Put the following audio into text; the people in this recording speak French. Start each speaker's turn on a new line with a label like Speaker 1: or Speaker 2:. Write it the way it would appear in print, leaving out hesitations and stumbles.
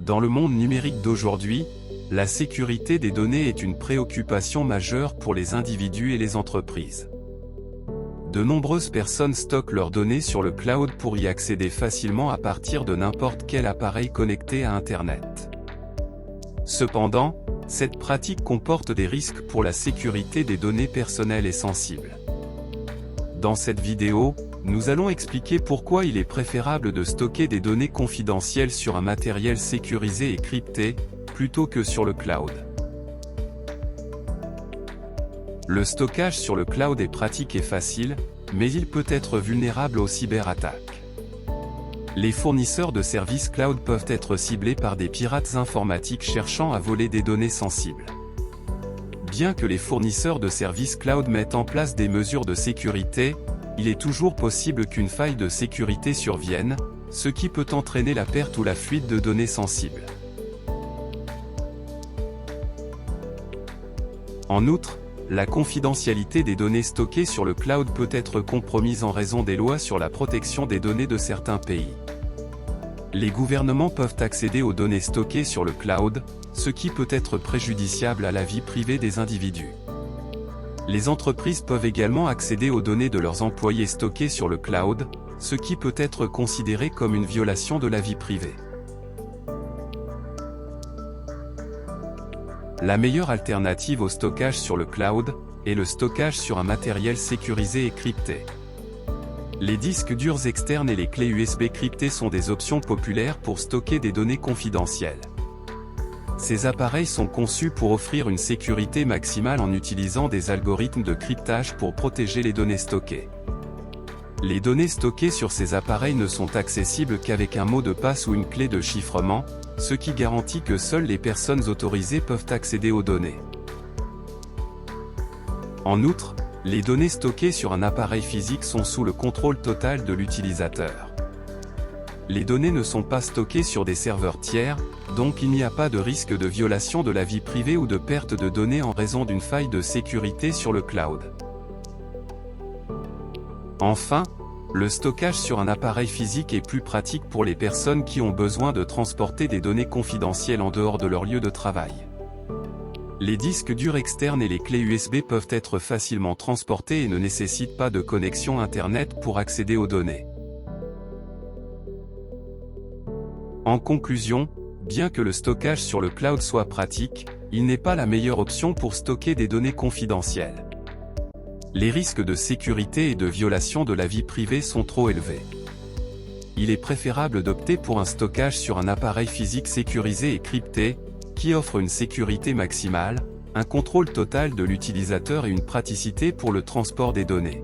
Speaker 1: Dans le monde numérique d'aujourd'hui, la sécurité des données est une préoccupation majeure pour les individus et les entreprises. De nombreuses personnes stockent leurs données sur le cloud pour y accéder facilement à partir de n'importe quel appareil connecté à Internet. Cependant, cette pratique comporte des risques pour la sécurité des données personnelles et sensibles. Dans cette vidéo, nous allons expliquer pourquoi il est préférable de stocker des données confidentielles sur un matériel sécurisé et crypté, plutôt que sur le cloud. Le stockage sur le cloud est pratique et facile, mais il peut être vulnérable aux cyberattaques. Les fournisseurs de services cloud peuvent être ciblés par des pirates informatiques cherchant à voler des données sensibles. Bien que les fournisseurs de services cloud mettent en place des mesures de sécurité, il est toujours possible qu'une faille de sécurité survienne, ce qui peut entraîner la perte ou la fuite de données sensibles. En outre, la confidentialité des données stockées sur le cloud peut être compromise en raison des lois sur la protection des données de certains pays. Les gouvernements peuvent accéder aux données stockées sur le cloud, ce qui peut être préjudiciable à la vie privée des individus. Les entreprises peuvent également accéder aux données de leurs employés stockées sur le cloud, ce qui peut être considéré comme une violation de la vie privée. La meilleure alternative au stockage sur le cloud est le stockage sur un matériel sécurisé et crypté. Les disques durs externes et les clés USB cryptées sont des options populaires pour stocker des données confidentielles. Ces appareils sont conçus pour offrir une sécurité maximale en utilisant des algorithmes de cryptage pour protéger les données stockées. Les données stockées sur ces appareils ne sont accessibles qu'avec un mot de passe ou une clé de chiffrement, ce qui garantit que seules les personnes autorisées peuvent accéder aux données. En outre, les données stockées sur un appareil physique sont sous le contrôle total de l'utilisateur. Les données ne sont pas stockées sur des serveurs tiers, donc il n'y a pas de risque de violation de la vie privée ou de perte de données en raison d'une faille de sécurité sur le cloud. Enfin, le stockage sur un appareil physique est plus pratique pour les personnes qui ont besoin de transporter des données confidentielles en dehors de leur lieu de travail. Les disques durs externes et les clés USB peuvent être facilement transportés et ne nécessitent pas de connexion Internet pour accéder aux données. En conclusion, bien que le stockage sur le cloud soit pratique, il n'est pas la meilleure option pour stocker des données confidentielles. Les risques de sécurité et de violation de la vie privée sont trop élevés. Il est préférable d'opter pour un stockage sur un appareil physique sécurisé et crypté, qui offre une sécurité maximale, un contrôle total de l'utilisateur et une praticité pour le transport des données.